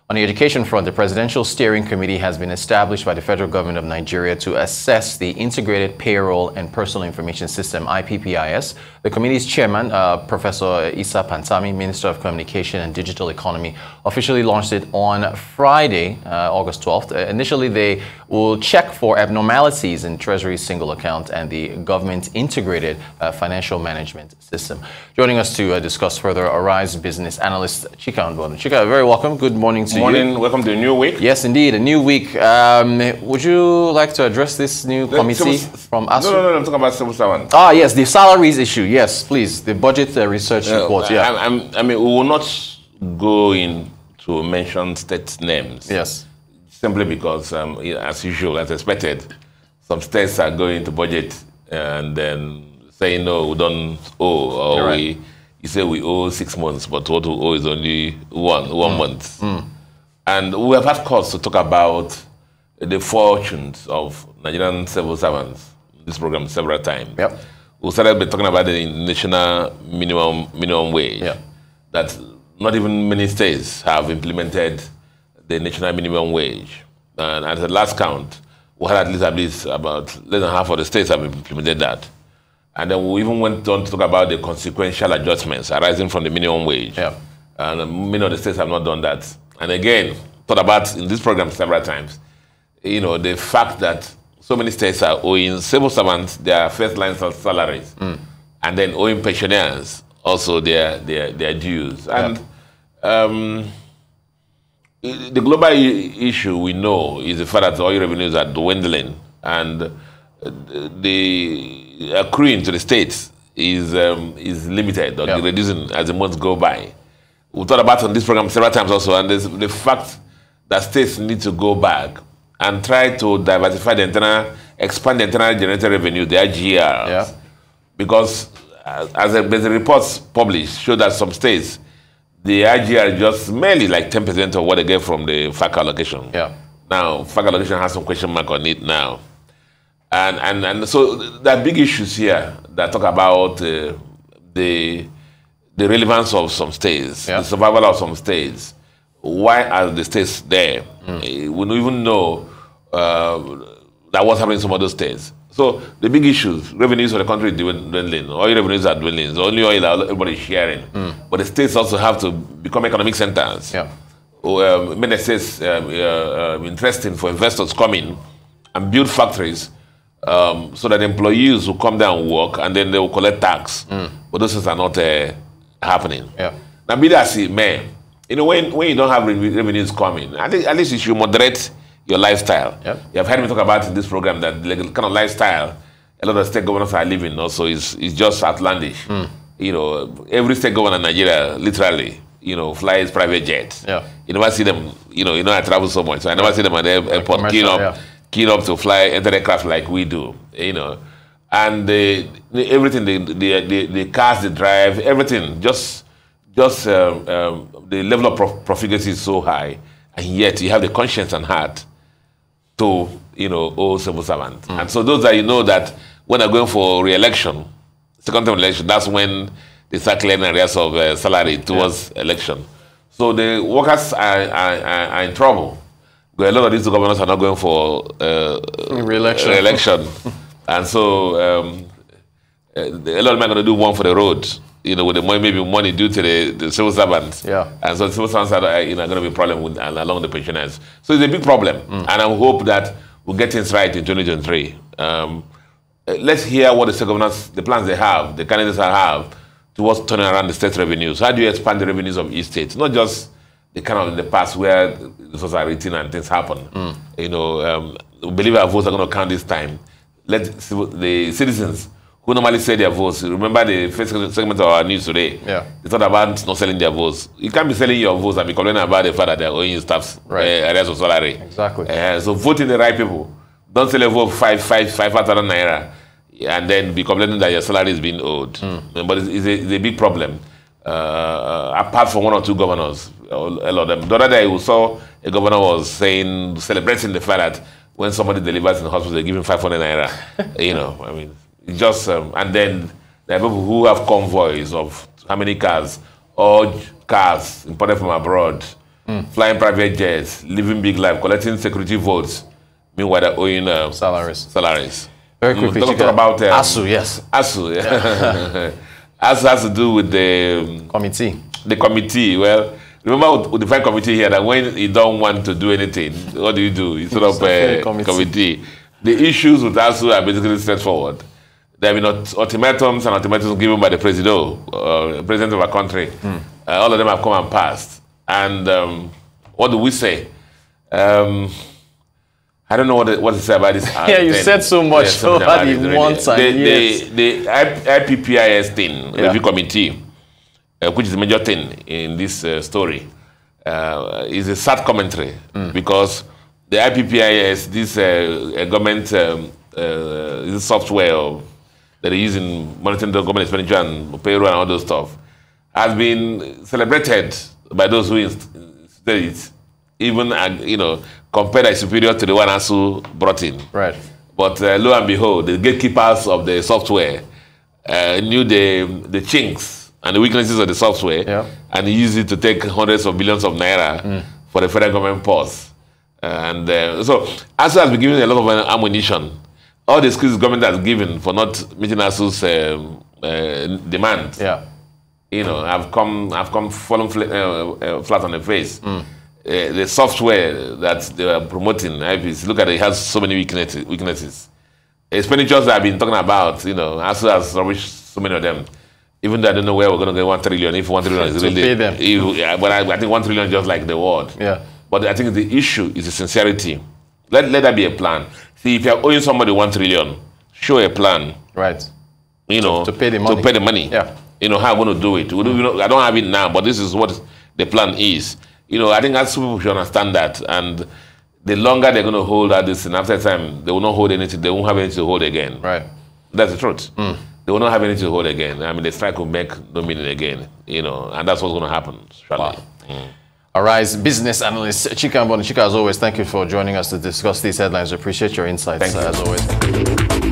On the education front, the Presidential Steering Committee has been established by the federal government of Nigeria to assess the Integrated Payroll and Personal Information System, IPPIS. The committee's chairman, Professor Isa Pantami, Minister of Communication and Digital Economy, officially launched it on Friday, August 12th. Initially, they will check for abnormalities in Treasury's single account and the government's integrated financial management system. Joining us to discuss further, Arise Business Analyst Chika Mbonu. Chika, very welcome. Good morning to you. Good morning. Welcome to a new week. Yes, indeed, a new week. Would you like to address this new committee from us? No, I'm talking about civil servants. Ah, yes, the salaries issue. Yes, please. The budget research report. Yeah. I mean, we will not go in to mention state names. Yes. Simply because, as usual, as expected, some states are going to budget and then saying, no, we don't owe, or you say we owe 6 months, but what we owe is only one month. And we have had cause to talk about the fortunes of Nigerian civil servants in this program several times. Yep. We started by talking about the national minimum wage. Yep. That not even many states have implemented the national minimum wage. And at the last count, we had at least about less than half of the states have implemented that. And then we even went on to talk about the consequential adjustments arising from the minimum wage. Yep. And many of the states have not done that. And again, thought about in this program several times, the fact that so many states are owing civil servants their first line of salaries, and then owing pensioners also their dues. And the global issue we know is the fact that oil revenues are dwindling, and the accruing to the states is limited or reducing as the months go by. We thought about on this program several times also, and there's the fact that states need to go back and try to diversify expand the internal generated revenue, the IGRs, because there's a reports published show that some states, the IGR is just merely like 10% of what they get from the FAC allocation. Yeah. Now, FAC allocation has some question mark on it now. And so there are big issues here that talk about the relevance of some states, the survival of some states. Why are the states there? We don't even know that what's happening in some other states. So the big issues, revenues for the country is dwindling. Oil revenues are dwindling. It's only oil that everybody's sharing. But the states also have to become economic centers. Yeah. Many states interesting for investors coming and build factories so that employees will come down and work and then they will collect tax. But those things are not happening. Yeah. Now, be that as man, when you don't have revenues coming, at least you should moderate your lifestyle. Yep. You have heard me talk about in this program that the kind of lifestyle a lot of state governors are living also is just outlandish. Every state governor in Nigeria literally, flies private jets. Yeah. You never see them, I travel so much, so I never see them at the airport keying up to fly enter aircraft like we do, And everything, the cars they drive, everything, just the level of profligacy is so high, and yet you have the conscience and heart to, owe civil servants. And so those that that when they're going for re-election, second term election, that's when they start clearing areas of salary towards election. So the workers are in trouble. A lot of these governors are not going for re-election. And so a lot of them are going to do one for the road, with the money due to the civil servants. Yeah. And so the civil servants are going to be a problem along the pensioners. So it's a big problem. And I hope that we'll get things right in 2023. Let's hear what the state governors, the plans they have, the candidates have towards turning around the state revenues. How do you expand the revenues of each state? Not just the kind of in the past where resources are written and things happen. We believe our votes are going to count this time. Let the citizens who normally say their votes, remember the first segment of our news today, they thought about not selling their votes. You can't be selling your votes and be complaining about the fact that they're owing you staffs areas of salary. Exactly. So voting the right people. Don't sell a vote for 5,000 naira and then be complaining that your salary is being owed. But it's a big problem. Apart from one or two governors, a lot of them. The other day we saw a governor was celebrating the fact that when somebody delivers in the hospital, they give him 500 naira. It's just, and then there are people who have convoys of how many cars, or cars imported from abroad, flying private jets, living big life, collecting security votes. Meanwhile, they're owing salaries. Very quickly, talk about ASU, yes. ASU, yeah. ASU has to do with the committee. The committee. Well, remember with the fine committee here that when you don't want to do anything, what do? You set up a committee. The issues with ASU are basically straightforward. There have been ultimatums given by the president of our country. All of them have come and passed. And what do we say? I don't know what to say about this. Yeah, you said so much about it once and yes. The IPPIS thing, the review committee, which is the major thing in this story, is a sad commentary because the IPPIS, this government this software that they use in monitoring the government expenditure and payroll and all those stuff, has been celebrated by those who studied it, even compared as superior to the one ASU brought in. Right. But lo and behold, the gatekeepers of the software knew the chinks and the weaknesses of the software, and used it to take hundreds of billions of naira for the federal government pause. So ASU has been given a lot of ammunition. All the excuses government has given for not meeting ASU's demand, have come fallen flat on the face. The software that they are promoting, look at it, has so many weaknesses. Expenditures that I've been talking about, ASU has rubbished so many of them. Even though I don't know where we're going to get 1 trillion, if 1 trillion is really... pay them. But I think 1 trillion is just like the word. Yeah. But I think the issue is the sincerity. Let that be a plan. See, if you're owing somebody 1 trillion, show a plan. Right. To pay the money. To pay the money. Yeah. How I'm going to do it. I don't have it now, but this is what the plan is. I think that people should understand that. And the longer they're going to hold at this, and after time, they will not hold anything. They won't have anything to hold again. Right. That's the truth. They will not have anything to hold again. I mean, the strike will make no meaning again. And that's what's going to happen. Wow. All right, Business Analyst Chika Mbonu. Chika, as always, thank you for joining us to discuss these headlines. We appreciate your insights, as always.